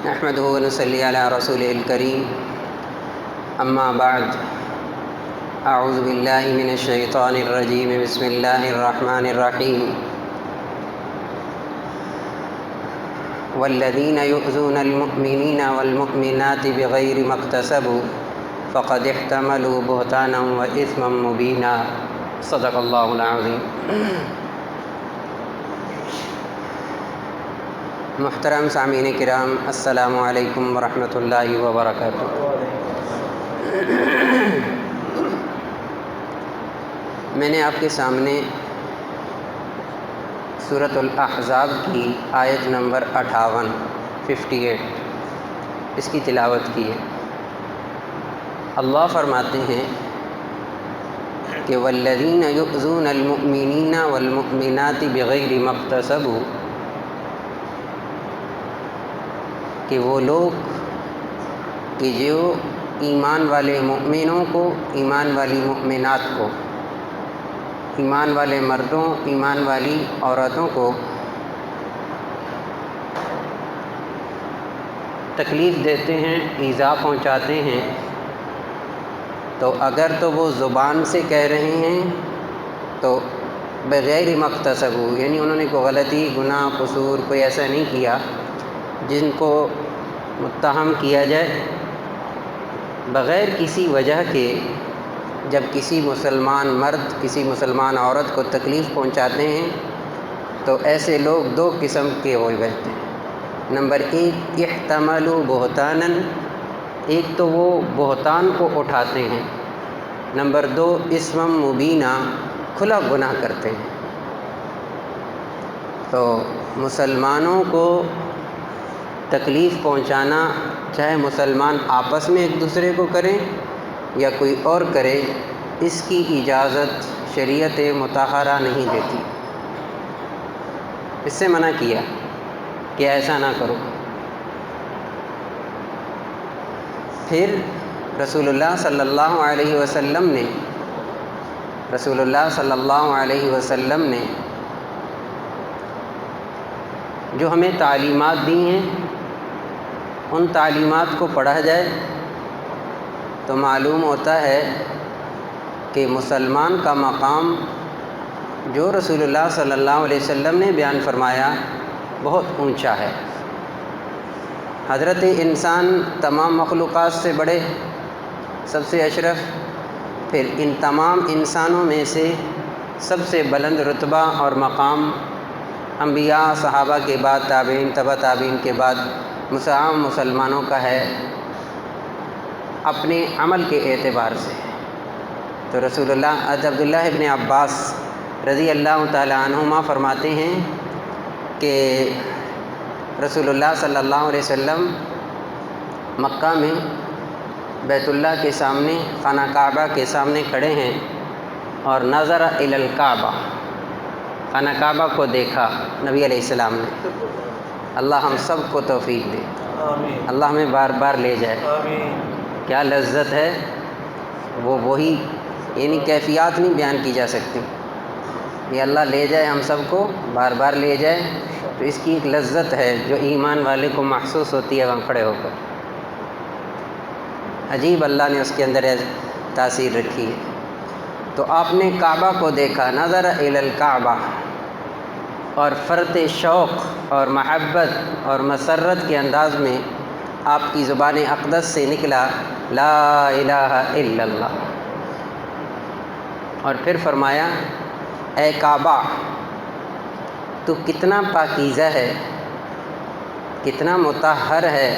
نحمده ونصلي على رسوله الكريم أما بعد أعوذ بالله من الشيطان الرجيم بسم الله الرحمن الرحيم والذين يؤذون المؤمنين والمؤمنات بغير ما اكتسبوا فقد احتملوا بهتانا وإثما مبينا صدق الله العظيم۔ محترم سامعین کرام، السلام علیکم ورحمۃ اللہ وبرکاتہ۔ میں نے آپ کے سامنے سورۃ الاحزاب کی آیت نمبر 58 اس کی تلاوت کی ہے۔ اللہ فرماتے ہیں کہ والذین یؤذون المؤمنین والمؤمنات بغیر ما اکتسبوا، کہ وہ لوگ کہ جو ایمان والے مؤمنوں کو، ایمان والی مؤمنات کو، ایمان والے مردوں، ایمان والی عورتوں کو تکلیف دیتے ہیں، ایذا پہنچاتے ہیں، تو اگر تو وہ زبان سے کہہ رہے ہیں تو بغیر ما اکتسبوا، یعنی انہوں نے کوئی غلطی، گناہ، قصور کوئی ایسا نہیں کیا جن کو متہم کیا جائے، بغیر کسی وجہ کے جب کسی مسلمان مرد کسی مسلمان عورت کو تکلیف پہنچاتے ہیں تو ایسے لوگ دو قسم کے ہو گئے ہیں۔ نمبر 1 احتملوا بہتانا، ایک تو وہ بہتان کو اٹھاتے ہیں، نمبر 2 اسما مبینا، کھلا گناہ کرتے ہیں۔ تو مسلمانوں کو تکلیف پہنچانا، چاہے مسلمان آپس میں ایک دوسرے کو کریں یا کوئی اور کرے، اس کی اجازت شریعت مطہرہ نہیں دیتی۔ اس سے منع کیا کہ ایسا نہ کرو۔ پھر رسول اللہ صلی اللہ علیہ وسلم نے جو ہمیں تعلیمات دی ہیں، ان تعلیمات کو پڑھا جائے تو معلوم ہوتا ہے کہ مسلمان کا مقام جو رسول اللہ صلی اللہ علیہ وسلم نے بیان فرمایا بہت اونچا ہے۔ حضرت انسان تمام مخلوقات سے بڑے، سب سے اشرف، پھر ان تمام انسانوں میں سے سب سے بلند رتبہ اور مقام انبیاء، صحابہ کے بعد تابعین، تبع تابعین کے بعد عام مسلمانوں کا ہے اپنے عمل کے اعتبار سے۔ تو رسول اللہ عبداللہ ابن عباس رضی اللہ تعالی عنہما فرماتے ہیں کہ رسول اللہ صلی اللہ علیہ وسلم مکہ میں بیت اللہ کے سامنے، خانہ کعبہ کے سامنے کھڑے ہیں اور نظر الی الکعبہ، خانہ کعبہ کو دیکھا نبی علیہ السلام نے۔ اللہ ہم سب کو توفیق دے، اللہ ہمیں بار بار لے جائے۔ کیا لذت ہے، وہی یعنی کیفیات نہیں بیان کی جا سکتی۔ یہ اللہ لے جائے ہم سب کو، بار بار لے جائے، تو اس کی ایک لذت ہے جو ایمان والے کو محسوس ہوتی ہے وہاں کھڑے ہو کر۔ عجیب اللہ نے اس کے اندر تاثیر رکھی ہے۔ تو آپ نے کعبہ کو دیکھا، نظر الی الکعبہ، اور فرط شوق اور محبت اور مسرت کے انداز میں آپ کی زبان اقدس سے نکلا لا الہ الا اللہ، اور پھر فرمایا اے کعبہ تو کتنا پاکیزہ ہے، کتنا مطہر ہے،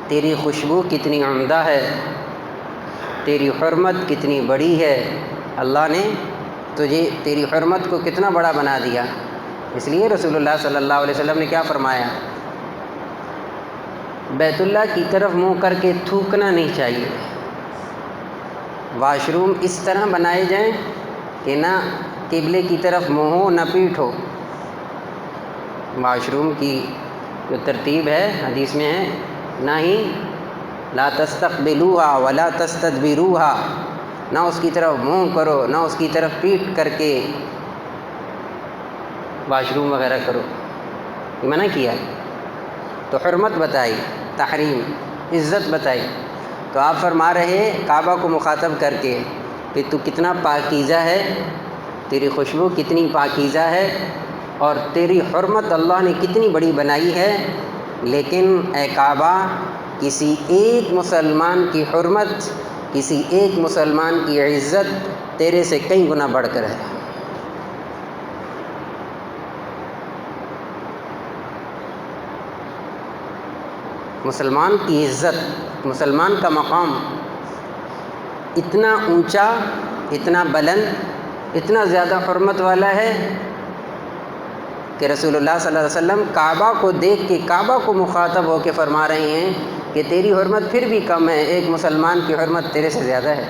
تیری خوشبو کتنی عمدہ ہے، تیری حرمت کتنی بڑی ہے، اللہ نے تجھے تیری حرمت کو کتنا بڑا بنا دیا۔ اس لیے رسول اللہ صلی اللہ علیہ وسلم نے کیا فرمایا، بیت اللہ کی طرف منہ کر کے تھوکنا نہیں چاہیے۔ واش روم اس طرح بنائے جائیں کہ نہ قبلے کی طرف منہ ہو نہ پیٹھ ہو۔ واش روم کی جو ترتیب ہے حدیث میں ہے، نہ ہی لا تستقبلوها ولا تستدبروها، نہ اس کی طرف منہ کرو نہ اس کی طرف پیٹ کر کے واش روم وغیرہ کرو، یہ منع کیا ہے۔ تو حرمت بتائی، تحریم، عزت بتائی، تو آپ فرما رہے کعبہ کو مخاطب کر کے کہ تو کتنا پاکیزہ ہے، تیری خوشبو کتنی پاکیزہ ہے، اور تیری حرمت اللہ نے کتنی بڑی بنائی ہے، لیکن اے کعبہ کسی ایک مسلمان کی حرمت، کسی ایک مسلمان کی عزت تیرے سے کئی گنا بڑھ کر ہے۔ مسلمان کی عزت، مسلمان کا مقام اتنا اونچا، اتنا بلند، اتنا زیادہ حرمت والا ہے کہ رسول اللہ صلی اللہ علیہ وسلم کعبہ کو دیکھ کے، کعبہ کو مخاطب ہو کے فرما رہے ہیں کہ تیری حرمت پھر بھی کم ہے، ایک مسلمان کی حرمت تیرے سے زیادہ ہے،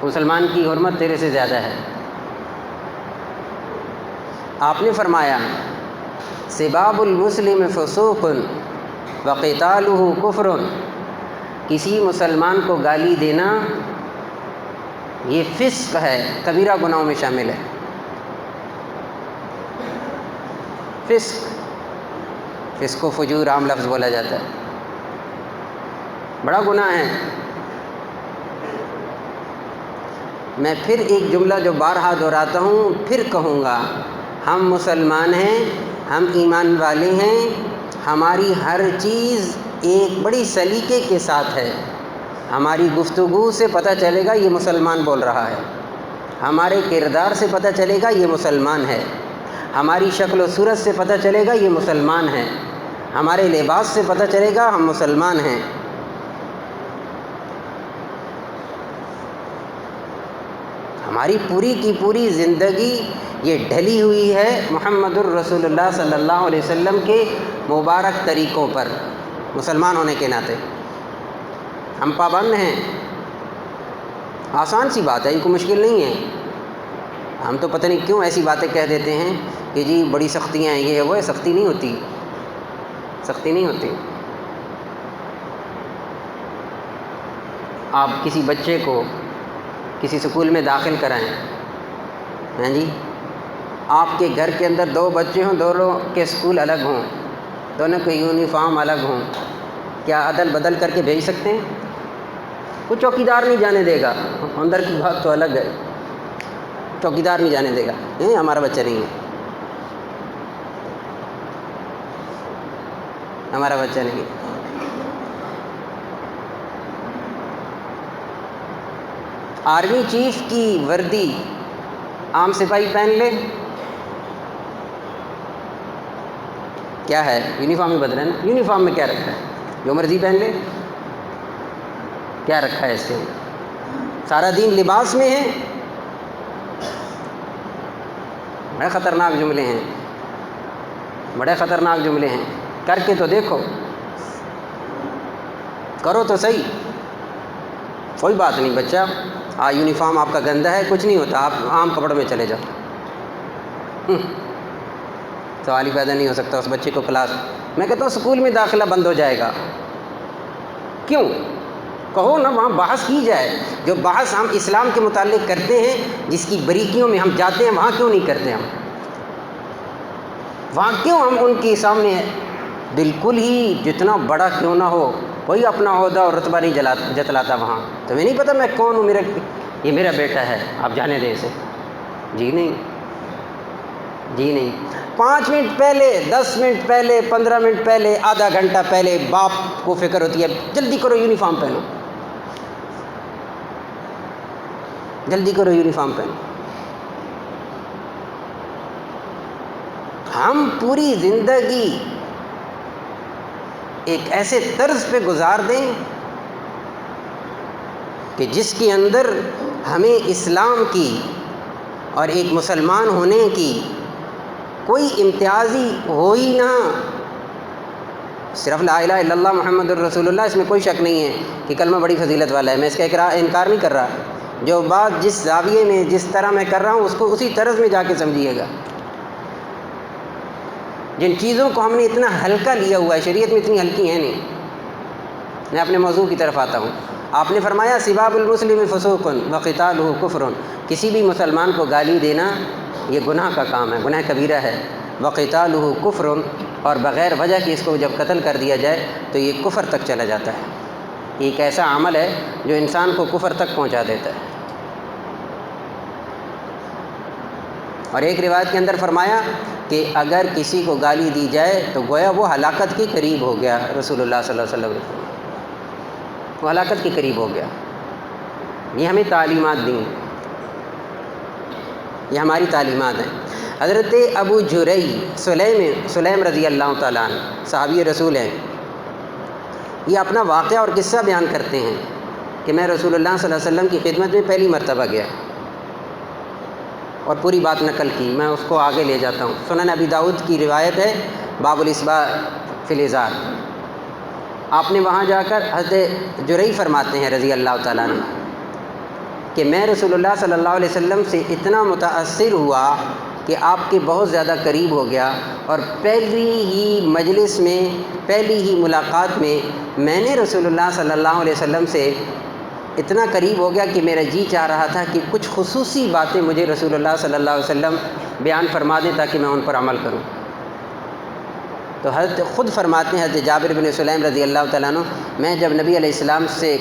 مسلمان کی حرمت تیرے سے زیادہ ہے۔ آپ نے فرمایا سباب المسلم فسوق وقتالہ کفر، کسی مسلمان کو گالی دینا یہ فسق ہے، کبیرہ گناہوں میں شامل ہے۔ فسق و فجور عام لفظ بولا جاتا ہے، بڑا گناہ ہے۔ میں پھر ایک جملہ جو بارہا دہراتا ہوں پھر کہوں گا، ہم مسلمان ہیں، ہم ایمان والے ہیں، ہماری ہر چیز ایک بڑی سلیقے کے ساتھ ہے۔ ہماری گفتگو سے پتہ چلے گا یہ مسلمان بول رہا ہے، ہمارے کردار سے پتہ چلے گا یہ مسلمان ہے، ہماری شکل و صورت سے پتہ چلے گا یہ مسلمان ہے، ہمارے لباس سے پتہ چلے گا ہم مسلمان ہیں۔ ہماری پوری کی پوری زندگی یہ ڈھلی ہوئی ہے محمد الرسول اللہ صلی اللہ علیہ وسلم کے مبارک طریقوں پر، مسلمان ہونے کے ناطے ہم پابند ہیں۔ آسان سی بات ہے، یہ کوئی مشکل نہیں ہے۔ ہم تو پتہ نہیں کیوں ایسی باتیں کہہ دیتے ہیں کہ جی بڑی سختیاں ہیں، یہ ہے وہ ہے، سختی نہیں ہوتی، سختی نہیں ہوتی۔ آپ کسی بچے کو کسی اسکول میں داخل کرائیں، ہیں جی، آپ کے گھر کے اندر دو بچے ہوں، دونوں کے اسکول الگ ہوں، دونوں کے یونیفارم الگ ہوں، کیا عدل بدل کر کے بھیج سکتے ہیں؟ وہ چوکیدار نہیں جانے دے گا، اندر کی بات تو الگ ہے، چوکیدار نہیں جانے دے گا، ہمارا بچہ نہیں ہے، ہمارا بچہ نہیں ہے۔ آرمی چیف کی وردی عام سپاہی پہن لے، کیا ہے؟ یونیفارم ہی بدلا ہے نا، یونیفارم میں کیا رکھا ہے؟ جو مرضی پہن لے، کیا رکھا ہے اس سے؟ سارا دین لباس میں ہے۔ بڑے خطرناک جملے ہیں، بڑے خطرناک جملے ہیں، کر کے تو دیکھو، کرو تو صحیح۔ کوئی بات نہیں بچہ، یونیفارم آپ کا گندا ہے، کچھ نہیں ہوتا، آپ عام کپڑوں میں چلے جاؤ۔ سوال ہی پیدا نہیں ہو سکتا اس بچے کو کلاس، میں کہتا ہوں اسکول میں داخلہ بند ہو جائے گا۔ کیوں؟ کہو نا، وہاں بحث کی جائے، جو بحث ہم اسلام کے متعلق کرتے ہیں، جس کی باریکیوں میں ہم جاتے ہیں، وہاں کیوں نہیں کرتے ہم؟ وہاں کیوں ہم ان کے سامنے بالکل ہی جتنا بڑا کیوں نہ ہو، کوئی اپنا عہدہ اور رتبہ نہیں جتلاتا وہاں؟ تمہیں نہیں پتہ میں کون ہوں، یہ میرا بیٹا ہے، آپ جانے دیں اسے۔ جی نہیں، جی نہیں۔ 5 منٹ پہلے، 10 منٹ پہلے، 15 منٹ پہلے، آدھا گھنٹہ پہلے باپ کو فکر ہوتی ہے، جلدی کرو یونیفارم پہنو، جلدی کرو یونیفارم پہنو۔ ہم پوری زندگی ایک ایسے طرز پہ گزار دیں کہ جس کے اندر ہمیں اسلام کی اور ایک مسلمان ہونے کی کوئی امتیازی ہو ہی نہ۔ صرف لا الہ الا اللہ محمد الرسول اللہ، اس میں کوئی شک نہیں ہے کہ کلمہ بڑی فضیلت والا ہے، میں اس کا انکار نہیں کر رہا۔ جو بات جس زاویے میں جس طرح میں کر رہا ہوں اس کو اسی طرز میں جا کے سمجھیے گا۔ جن چیزوں کو ہم نے اتنا ہلکا لیا ہوا ہے، شریعت میں اتنی ہلکی ہیں نہیں۔ میں اپنے موضوع کی طرف آتا ہوں۔ آپ نے فرمایا سباب المسلم فسوق وقتالہ کفر، کسی بھی مسلمان کو گالی دینا یہ گناہ کا کام ہے، گناہ کبیرہ ہے۔ وقتالہ کفر، اور بغیر وجہ کی اس کو جب قتل کر دیا جائے تو یہ کفر تک چلا جاتا ہے. یہ ایک ایسا عمل ہے جو انسان کو کفر تک پہنچا دیتا ہے. اور ایک روایت کے اندر فرمایا کہ اگر کسی کو گالی دی جائے تو گویا وہ ہلاکت کے قریب ہو گیا. رسول اللہ صلی اللہ علیہ وسلم نے وہ ہلاکت کے قریب ہو گیا. یہ ہمیں تعلیمات دیں، یہ ہماری تعلیمات ہیں. حضرت ابو جرئی سلیم رضی اللہ تعالیٰ عنہ صحابی رسول ہیں. یہ اپنا واقعہ اور قصہ بیان کرتے ہیں کہ میں رسول اللہ صلی اللہ علیہ وسلم کی خدمت میں پہلی مرتبہ گیا اور پوری بات نقل کی. میں اس کو آگے لے جاتا ہوں. سنن ابی داؤد کی روایت ہے، باب الاسباء فی الازار. آپ نے وہاں جا کر حضرت جرئی فرماتے ہیں رضی اللہ تعالیٰ عنہ کہ میں رسول اللہ صلی اللہ علیہ وسلم سے اتنا متاثر ہوا کہ آپ کے بہت زیادہ قریب ہو گیا، اور پہلی ہی مجلس میں، پہلی ہی ملاقات میں نے رسول اللہ صلی اللہ علیہ وسلم سے اتنا قریب ہو گیا کہ میرا جی چاہ رہا تھا کہ کچھ خصوصی باتیں مجھے رسول اللہ صلی اللہ علیہ وسلم بیان فرما دیں تاکہ میں ان پر عمل کروں. تو حضرت خود فرماتے ہیں حضرت جابر بن سلیم رضی اللہ تعالیٰ عنہ، میں جب نبی علیہ السلام سے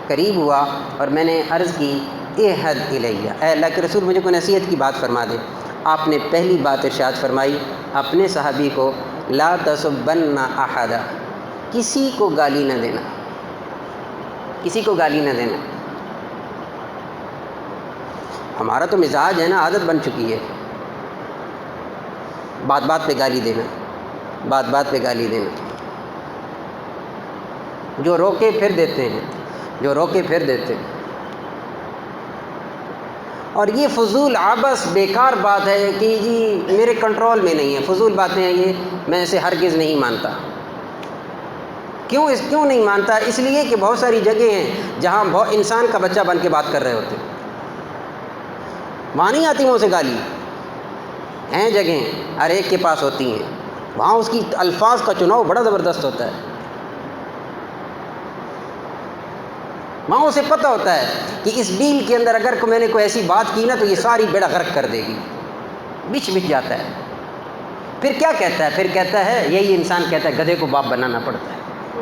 قریب ہوا اور میں نے عرض کی احد الیہ، اے اللہ کے رسول مجھے کوئی نصیحت کی بات فرما دے. آپ نے پہلی بات ارشاد فرمائی اپنے صحابی کو، لا تسبن احدا، کسی کو گالی نہ دینا، کسی کو گالی نہ دینا. ہمارا تو مزاج ہے نا، عادت بن چکی ہے بات بات پہ گالی دینا، بات بات پہ گالی دینا. جو روکے پھر دیتے ہیں، جو روکے پھر دیتے ہیں. اور یہ فضول عبث بیکار بات ہے کہ جی میرے کنٹرول میں نہیں ہے، فضول باتیں ہیں یہ، میں اسے ہرگز نہیں مانتا. کیوں نہیں مانتا؟ اس لیے کہ بہت ساری جگہیں ہیں جہاں انسان کا بچہ بن کے بات کر رہے ہوتے ہیں، وہاں نہیں آتی منہ سے گالی. ہیں جگہیں ہر ایک کے پاس ہوتی ہیں، وہاں اس کی الفاظ کا چناؤ بڑا زبردست ہوتا ہے. وہاں اسے پتہ ہوتا ہے کہ اس ڈیل کے اندر اگر میں نے کوئی ایسی بات کی نا تو یہ ساری بیڑا غرق کر دے گی. بچ جاتا ہے. پھر کیا کہتا ہے؟ پھر کہتا ہے، یہی انسان کہتا ہے گدھے کو باپ بنانا پڑتا ہے،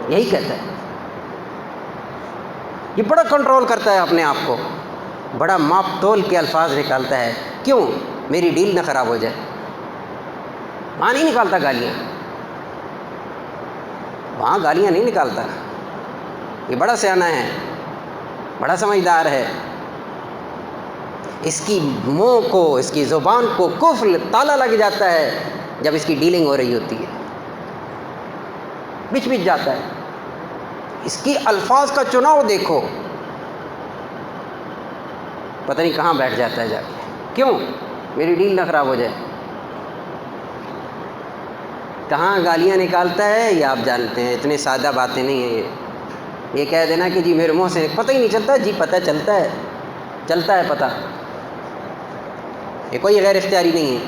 یہی کہتا ہے. یہ بڑا کنٹرول کرتا ہے اپنے آپ کو، بڑا ماپ تول کے الفاظ نکالتا ہے. کیوں؟ میری ڈیل نہ خراب ہو جائے. وہاں نہیں نکالتا گالیاں، وہاں گالیاں نہیں نکالتا. یہ بڑا سیانہ ہے، بڑا سمجھدار ہے. اس کی منہ کو، اس کی زبان کو قفل تالا لگ جاتا ہے جب اس کی ڈیلنگ ہو رہی ہوتی ہے. بچ جاتا ہے. اس کی الفاظ کا چناؤ دیکھو، پتہ نہیں کہاں بیٹھ جاتا ہے جا کے. کیوں؟ میری ڈیل نہ خراب ہو جائے. کہاں گالیاں نکالتا ہے یہ آپ جانتے ہیں. اتنے سادہ باتیں نہیں ہیں یہ کہہ دینا کہ جی میرے منہ سے پتہ ہی نہیں چلتا. جی پتہ چلتا ہے پتہ. یہ کوئی غیر اختیاری نہیں ہے.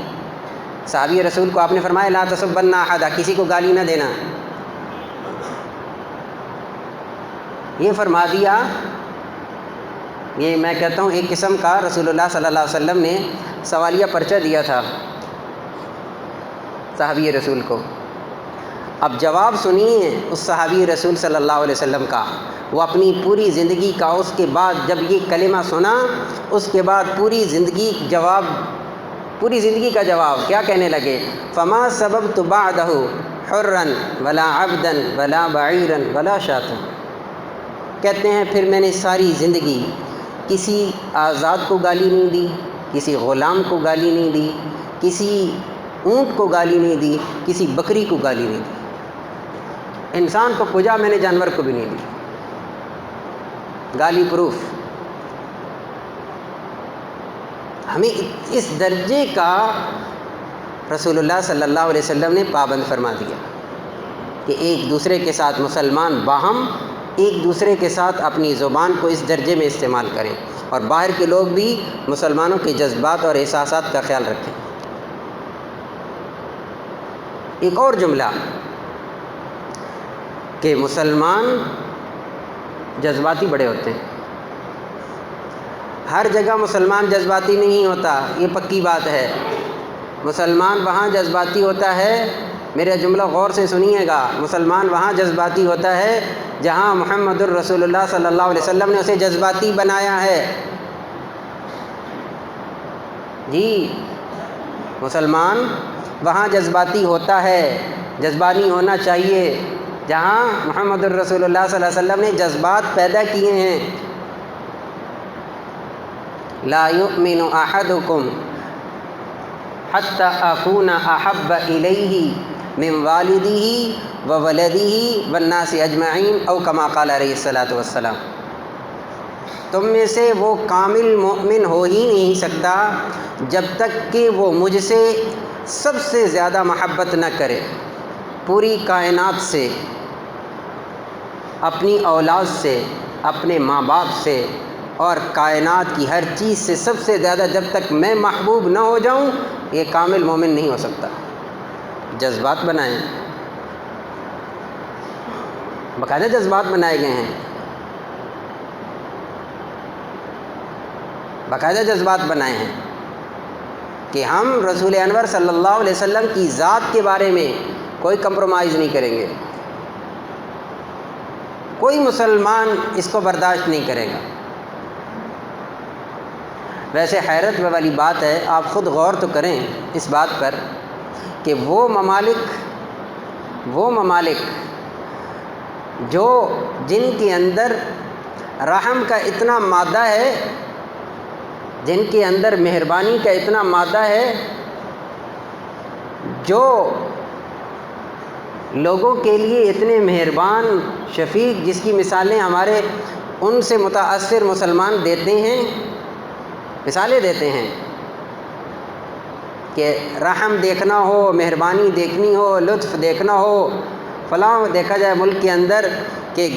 صحابی رسول کو آپ نے فرمایا لا تسبن احدا، کسی کو گالی نہ دینا. یہ فرما دیا. یہ میں کہتا ہوں ایک قسم کا رسول اللہ صلی اللہ علیہ وسلم نے سوالیہ پرچہ دیا تھا صحابی رسول کو. اب جواب سنیے اس صحابی رسول صلی اللہ علیہ وسلم کا. وہ اپنی پوری زندگی کا، اس کے بعد جب یہ کلمہ سنا اس کے بعد پوری زندگی کا جواب کیا کہنے لگے؟ فما سببت بعدہ حرا ولا عبدا ولا بعیرا ولا شاة. کہتے ہیں پھر میں نے ساری زندگی کسی آزاد کو گالی نہیں دی، کسی غلام کو گالی نہیں دی، کسی اونٹ کو گالی نہیں دی، کسی بکری کو گالی نہیں دی. انسان کو کجا میں نے جانور کو بھی نہیں دی. گالی پروف. ہمیں اس درجے کا رسول اللہ صلی اللہ علیہ وسلم نے پابند فرما دیا کہ ایک دوسرے کے ساتھ مسلمان باہم ایک دوسرے کے ساتھ اپنی زبان کو اس درجے میں استعمال کریں، اور باہر کے لوگ بھی مسلمانوں کے جذبات اور احساسات کا خیال رکھیں. ایک اور جملہ کہ مسلمان جذباتی بڑے ہوتے ہیں. ہر جگہ مسلمان جذباتی نہیں ہوتا، یہ پکی بات ہے. مسلمان وہاں جذباتی ہوتا ہے، میرا جملہ غور سے سنیے گا، مسلمان وہاں جذباتی ہوتا ہے جہاں محمد الرسول اللہ صلی اللہ علیہ وسلم نے اسے جذباتی بنایا ہے۔ جی، مسلمان وہاں جذباتی ہوتا ہے، جذبانی ہونا چاہیے جہاں محمد الرسول اللہ صلی اللہ علیہ وسلم نے جذبات پیدا کیے ہیں۔ لا یؤمن احدکم حتی اکون احب الیہ من والدہ وولدہ والناس اجمعین او کما قال علیہ الصلاۃ والسلام۔ تم میں سے وہ کامل مومن ہو ہی نہیں سکتا جب تک کہ وہ مجھ سے سب سے زیادہ محبت نہ کرے، پوری کائنات سے، اپنی اولاد سے، اپنے ماں باپ سے اور کائنات کی ہر چیز سے سب سے زیادہ جب تک میں محبوب نہ ہو جاؤں، یہ کامل مومن نہیں ہو سکتا۔ جذبات بنائیں، باقاعدہ جذبات بنائے گئے ہیں، باقاعدہ جذبات بنائے ہیں کہ ہم رسول انور صلی اللہ علیہ وسلم کی ذات کے بارے میں کوئی کمپرومائز نہیں کریں گے، کوئی مسلمان اس کو برداشت نہیں کرے گا۔ ویسے حیرت والی بات ہے، آپ خود غور تو کریں اس بات پر کہ وہ ممالک جو جن کے اندر رحم کا اتنا مادہ ہے، جن کے اندر مہربانی کا اتنا مادہ ہے، جو لوگوں کے لیے اتنے مہربان شفیق، جس کی مثالیں ہمارے ان سے متاثر مسلمان دیتے ہیں، مثالیں دیتے ہیں کہ رحم دیکھنا ہو، مہربانی دیکھنی ہو، لطف دیکھنا ہو، فلاں دیکھا جائے ملک کے اندر کہ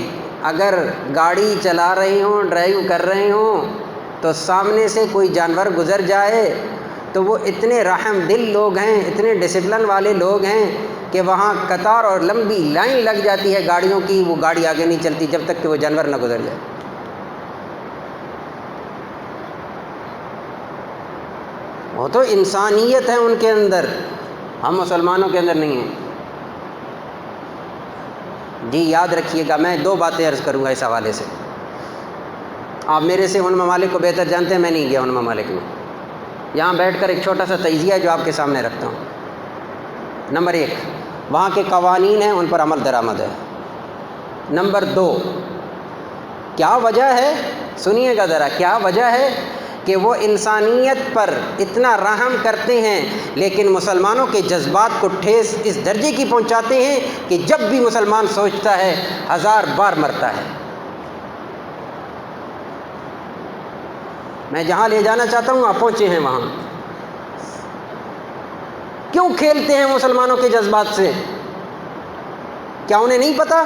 اگر گاڑی چلا رہے ہوں، ڈرائیو کر رہے ہوں تو سامنے سے کوئی جانور گزر جائے تو وہ اتنے رحم دل لوگ ہیں، اتنے ڈسپلن والے لوگ ہیں کہ وہاں قطار اور لمبی لائن لگ جاتی ہے گاڑیوں کی، وہ گاڑی آگے نہیں چلتی جب تک کہ وہ جانور نہ گزر جائے۔ وہ تو انسانیت ہے ان کے اندر، ہم مسلمانوں کے اندر نہیں ہیں۔ جی یاد رکھیے گا، میں دو باتیں عرض کروں گا اس حوالے سے۔ آپ میرے سے ان ممالک کو بہتر جانتے ہیں، میں نہیں گیا ان ممالک میں۔ یہاں بیٹھ کر ایک چھوٹا سا تجزیہ جو آپ کے سامنے رکھتا ہوں۔ نمبر 1، وہاں کے قوانین ہیں، ان پر عمل درآمد ہے۔ نمبر 2، کیا وجہ ہے، سنیے گا ذرا، کیا وجہ ہے کہ وہ انسانیت پر اتنا رحم کرتے ہیں لیکن مسلمانوں کے جذبات کو ٹھیس اس درجے کی پہنچاتے ہیں کہ جب بھی مسلمان سوچتا ہے 1000 بار مرتا ہے۔ میں جہاں لے جانا چاہتا ہوں آپ پہنچے ہیں وہاں۔ کیوں کھیلتے ہیں مسلمانوں کے جذبات سے؟ کیا انہیں نہیں پتا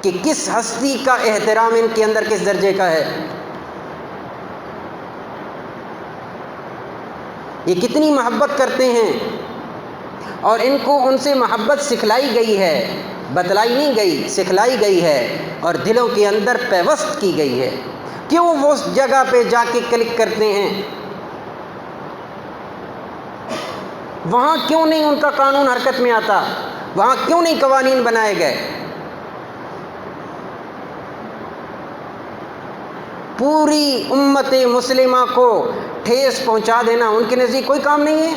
کہ کس ہستی کا احترام ان کے اندر کس درجے کا ہے؟ یہ کتنی محبت کرتے ہیں اور ان کو ان سے محبت سکھلائی گئی ہے، بتلائی نہیں گئی، سکھلائی گئی ہے اور دلوں کے اندر پیوست کی گئی ہے۔ کیوں وہ اس جگہ پہ جا کے کلک کرتے ہیں؟ وہاں کیوں نہیں ان کا قانون حرکت میں آتا؟ وہاں کیوں نہیں قوانین بنائے گئے؟ پوری امت مسلمہ کو ٹھیس پہنچا دینا ان کے نزدیک کوئی کام نہیں ہے۔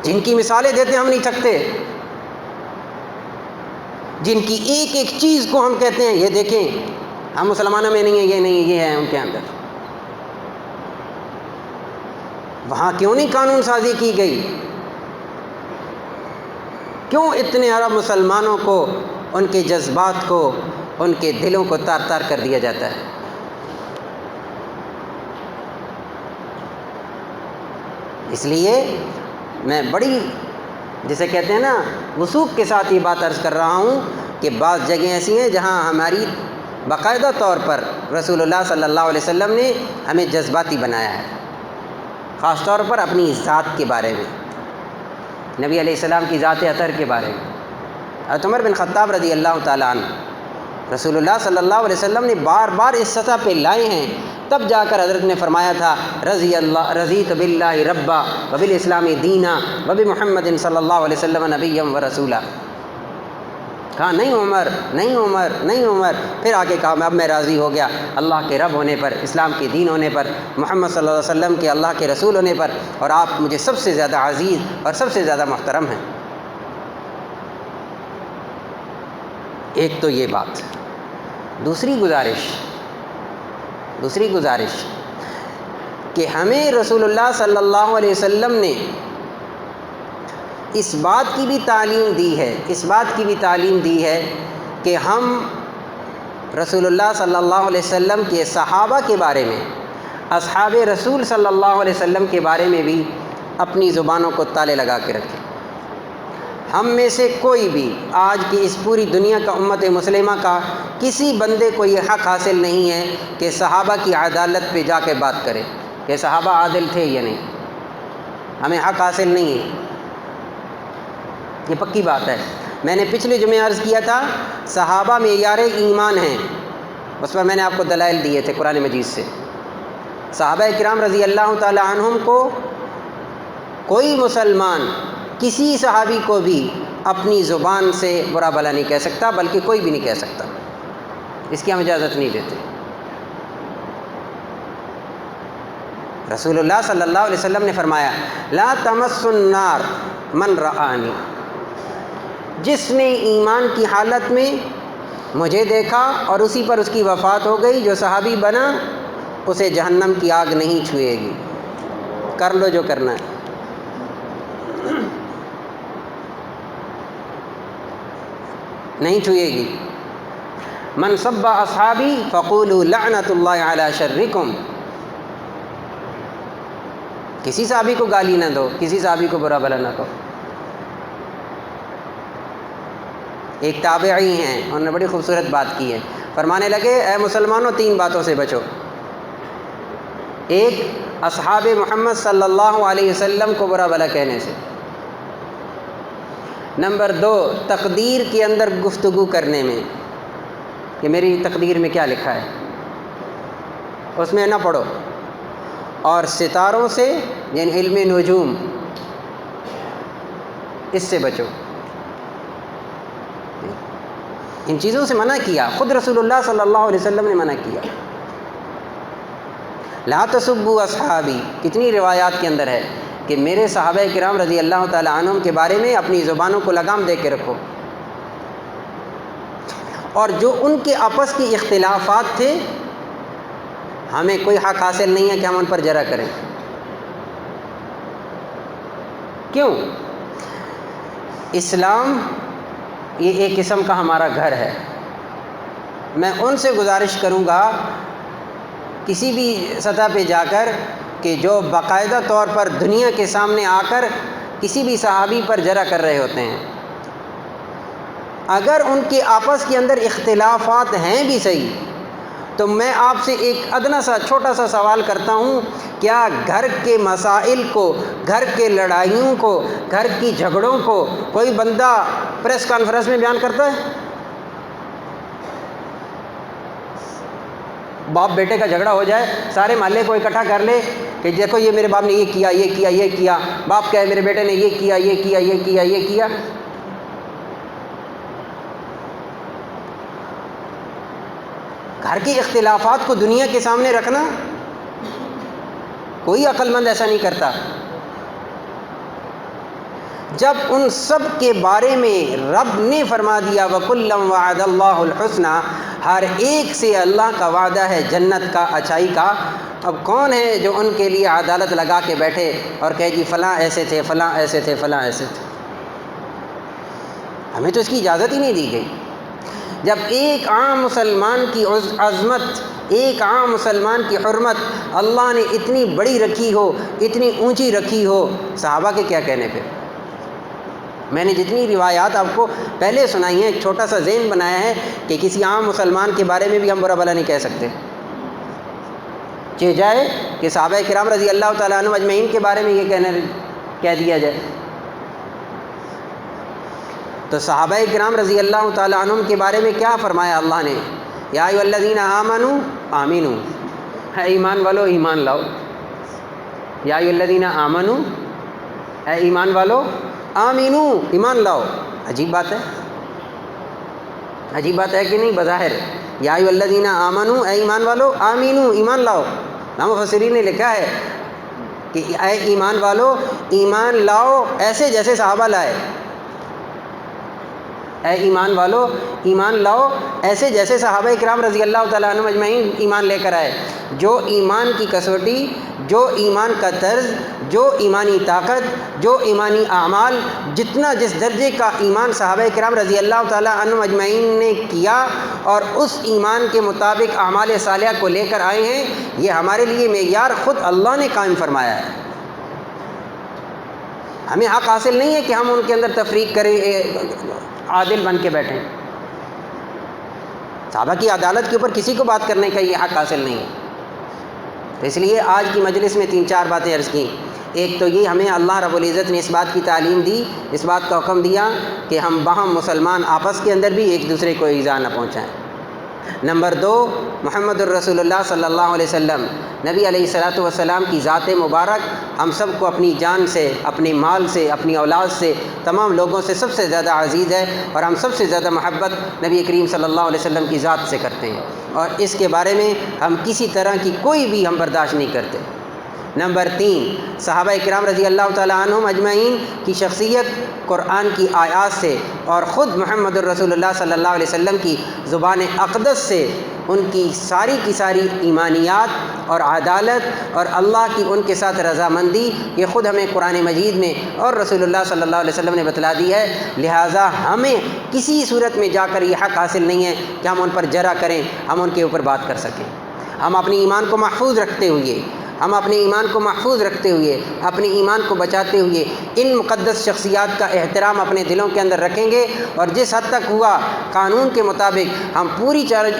جن کی مثالیں دیتے ہیں ہم نہیں تھکتے، جن کی ایک ایک چیز کو ہم کہتے ہیں یہ دیکھیں ہم مسلمانوں میں نہیں ہے، یہ نہیں، یہ ہے ان کے اندر۔ وہاں کیوں نہیں قانون سازی کی گئی؟ کیوں اتنے عرب مسلمانوں کو ان کے جذبات کو، ان کے دلوں کو تار تار کر دیا جاتا ہے؟ اس لیے میں بڑی، جسے کہتے ہیں نا، وثوق کے ساتھ یہ بات عرض کر رہا ہوں کہ بعض جگہیں ایسی ہیں جہاں ہماری باقاعدہ طور پر رسول اللہ صلی اللہ علیہ وسلم نے ہمیں جذباتی بنایا ہے، خاص طور پر اپنی ذات کے بارے میں، نبی علیہ السلام کی ذات اطہر کے بارے میں۔ حضرت عمر بن خطاب رضی اللہ تعالیٰ عنہ رسول اللہ صلی اللہ علیہ وسلم نے بار بار اس سطح پہ لائے ہیں، تب جا کر حضرت نے فرمایا تھا رضیت باللہ ربا وبالاسلام دینا وبمحمد صلی اللہ علیہ وسلم نبیا و رسولا. کہا نہیں عمر، نہیں عمر، نہیں عمر. پھر آگے کہا اب میں راضی ہو گیا اللہ کے رب ہونے پر، اسلام کے دین ہونے پر، محمد صلی اللہ علیہ وسلم کے اللہ کے رسول ہونے پر، اور آپ مجھے سب سے زیادہ عزیز اور سب سے زیادہ محترم ہیں. ایک تو یہ بات. دوسری گزارش کہ ہمیں رسول اللہ صلی اللہ علیہ وسلم نے اس بات کی بھی تعلیم دی ہے کہ ہم رسول اللہ صلی اللہ علیہ وسلم کے صحابہ کے بارے میں، اصحاب رسول صلی اللہ علیہ وسلم کے بارے میں بھی اپنی زبانوں کو تالے لگا کے رکھیں. ہم میں سے کوئی بھی آج کی اس پوری دنیا کا امت مسلمہ کا کسی بندے کو یہ حق حاصل نہیں ہے کہ صحابہ کی عدالت پہ جا کے بات کرے کہ صحابہ عادل تھے یا نہیں. ہمیں حق حاصل نہیں ہے، یہ پکی بات ہے. میں نے پچھلے جمعے عرض کیا تھا صحابہ معیار ایمان ہیں، اس پر میں نے آپ کو دلائل دیے تھے قرآن مجید سے. صحابہ کرام رضی اللہ تعالی عنہم کو کوئی مسلمان کسی صحابی کو بھی اپنی زبان سے برا بھلا نہیں کہہ سکتا، بلکہ کوئی بھی نہیں کہہ سکتا، اس کی ہم اجازت نہیں دیتے. رسول اللہ صلی اللہ علیہ وسلم نے فرمایا لا تمس النار من رآنی، جس نے ایمان کی حالت میں مجھے دیکھا اور اسی پر اس کی وفات ہو گئی، جو صحابی بنا، اسے جہنم کی آگ نہیں چھوئے گی. کر لو جو کرنا ہے. نہیں چھوئے گی. من سب اصحابی فقولوا لعنت اللہ علی شرکم، کسی صحابی کو گالی نہ دو، کسی صحابی کو برا بھلا نہ کہو. ایک تابعی ہیں، انہوں نے بڑی خوبصورت بات کی ہے. فرمانے لگے اے مسلمانوں 3 باتوں سے بچو. ایک، اصحاب محمد صلی اللہ علیہ وسلم کو برا بھلا کہنے سے. نمبر 2، تقدیر کے اندر گفتگو کرنے میں کہ میری تقدیر میں کیا لکھا ہے، اس میں نہ پڑھو. اور ستاروں سے یعنی علم نجوم، اس سے بچو. ان چیزوں سے منع کیا، خود رسول اللہ صلی اللہ علیہ وسلم نے منع کیا. لا تسبوا اصحابی، کتنی روایات کے اندر ہے کہ میرے صحابہ کرام رضی اللہ تعالی عنہم کے بارے میں اپنی زبانوں کو لگام دے کے رکھو. اور جو ان کے آپس کی اختلافات تھے، ہمیں کوئی حق حاصل نہیں ہے کہ ہم ان پر جرح کریں. کیوں؟ اسلام یہ ایک قسم کا ہمارا گھر ہے. میں ان سے گزارش کروں گا کسی بھی سطح پہ جا کر کہ جو باقاعدہ طور پر دنیا کے سامنے آ کر کسی بھی صحابی پر جرح کر رہے ہوتے ہیں، اگر ان کے آپس کے اندر اختلافات ہیں بھی صحیح، تو میں آپ سے ایک ادنا سا چھوٹا سا سوال کرتا ہوں، کیا گھر کے مسائل کو، گھر کے لڑائیوں کو، گھر کی جھگڑوں کو کوئی بندہ پریس کانفرنس میں بیان کرتا ہے؟ باپ بیٹے کا جھگڑا ہو جائے، سارے محلے کو اکٹھا کر لے کہ دیکھو یہ میرے باپ نے یہ کیا، یہ کیا، یہ کیا. باپ کہے میرے بیٹے نے یہ کیا، یہ کیا، یہ کیا، یہ کیا. گھر کے اختلافات کو دنیا کے سامنے رکھنا کوئی عقل مند ایسا نہیں کرتا. جب ان سب کے بارے میں رب نے فرما دیا وَكُلًّا وَعَدَ اللَّهُ الْحُسْنَى، ہر ایک سے اللہ کا وعدہ ہے جنت کا، اچھائی کا. اب کون ہے جو ان کے لیے عدالت لگا کے بیٹھے اور کہے جی فلاں ایسے تھے، فلاں ایسے تھے، فلاں ایسے تھے؟ ہمیں تو اس کی اجازت ہی نہیں دی گئی. جب ایک عام مسلمان کی عظمت، ایک عام مسلمان کی حرمت اللہ نے اتنی بڑی رکھی ہو، اتنی اونچی رکھی ہو، صحابہ کے کیا کہنے پہ؟ میں نے جتنی روایات آپ کو پہلے سنائی ہیں، ایک چھوٹا سا ذہن بنایا ہے کہ کسی عام مسلمان کے بارے میں بھی ہم برا بھلا نہیں کہہ سکتے. چاہے جائے کہ صحابہ کرام رضی اللہ تعالیٰ عنہ اجمعین کے بارے میں یہ کہہ دیا جائے. تو صحابہ کرام رضی اللہ تعالیٰ عنہم کے بارے میں کیا فرمایا اللہ نے؟ یا ایھا الذین آمنوا آمنوا، اے ایمان والو ایمان لاؤ. یا ایھا الذین آمنوا، اے ایمان والو آمنوا، ایمان لاؤ. عجیب بات ہے، عجیب بات ہے کہ نہیں؟ بظاہر یا ایھا الذین آمنوا، اے ایمان والو، آمنوا، ایمان لاؤ. مفسرین نے لکھا ہے کہ اے ایمان والو ایمان لاؤ ایسے جیسے صحابہ لائے. اے ایمان والو ایمان لاؤ ایسے جیسے صحابہ کرام رضی اللہ تعالیٰ عنہم اجمعین ایمان لے کر آئے. جو ایمان کی کسوٹی، جو ایمان کا طرز، جو ایمانی طاقت، جو ایمانی اعمال، جتنا جس درجے کا ایمان صحابہ کرام رضی اللہ تعالیٰ عنہم اجمعین نے کیا اور اس ایمان کے مطابق اعمال صالحہ کو لے کر آئے ہیں، یہ ہمارے لیے معیار خود اللہ نے قائم فرمایا ہے. ہمیں حق حاصل نہیں ہے کہ ہم ان کے اندر تفریق کریں، عادل بن کے بیٹھیں. صحابہ کی عدالت کے اوپر کسی کو بات کرنے کا یہ حق حاصل نہیں ہے. تو اس لیے آج کی مجلس میں 3-4 باتیں عرض کیں. ایک تو یہ ہمیں اللہ رب العزت نے اس بات کی تعلیم دی، اس بات کا حکم دیا کہ ہم باہم مسلمان آپس کے اندر بھی ایک دوسرے کو ایذا نہ پہنچائیں. نمبر 2، محمد الرسول اللہ صلی اللہ علیہ وسلم نبی علیہ الصلاۃ والسلام کی ذات مبارک ہم سب کو اپنی جان سے، اپنے مال سے، اپنی اولاد سے، تمام لوگوں سے سب سے زیادہ عزیز ہے، اور ہم سب سے زیادہ محبت نبی کریم صلی اللہ علیہ وسلم کی ذات سے کرتے ہیں، اور اس کے بارے میں ہم کسی طرح کی کوئی بھی ہم برداشت نہیں کرتے. نمبر 3، صحابہ کرام رضی اللہ تعالیٰ عنہم اجمعین کی شخصیت قرآن کی آیات سے اور خود محمد الرسول اللہ صلی اللہ علیہ وسلم کی زبان اقدس سے ان کی ساری ایمانیات اور عدالت اور اللہ کی ان کے ساتھ رضامندی، یہ خود ہمیں قرآن مجید میں اور رسول اللہ صلی اللہ علیہ وسلم نے بتلا دی ہے. لہٰذا ہمیں کسی صورت میں جا کر یہ حق حاصل نہیں ہے کہ ہم ان پر جرح کریں، ہم ان کے اوپر بات کر سکیں. ہم اپنی ایمان کو محفوظ رکھتے ہوئے، اپنے ایمان کو بچاتے ہوئے ان مقدس شخصیات کا احترام اپنے دلوں کے اندر رکھیں گے، اور جس حد تک ہوا قانون کے مطابق ہم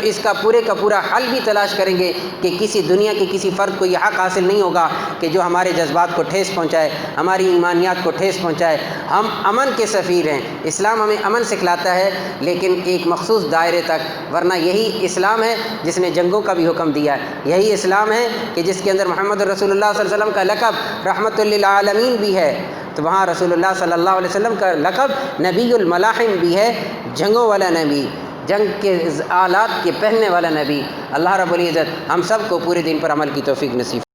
اس کا پورے کا پورا حل بھی تلاش کریں گے کہ کسی دنیا کے کسی فرد کو یہ حق حاصل نہیں ہوگا کہ جو ہمارے جذبات کو ٹھیس پہنچائے، ہماری ایمانیات کو ٹھیس پہنچائے. ہم امن کے سفیر ہیں، اسلام ہمیں امن سکھلاتا ہے، لیکن ایک مخصوص دائرے تک، ورنہ یہی اسلام ہے جس نے جنگوں کا بھی حکم دیا ہے. یہی اسلام ہے کہ جس کے اندر محمد رسول اللہ صلی اللہ علیہ وسلم کا لقب رحمت للعالمین بھی ہے، تو وہاں رسول اللہ صلی اللہ علیہ وسلم کا لقب نبی الملاحم بھی ہے، جنگوں والا نبی، جنگ کے آلات کے پہننے والا نبی. اللہ رب العزت ہم سب کو پورے دین پر عمل کی توفیق نصیب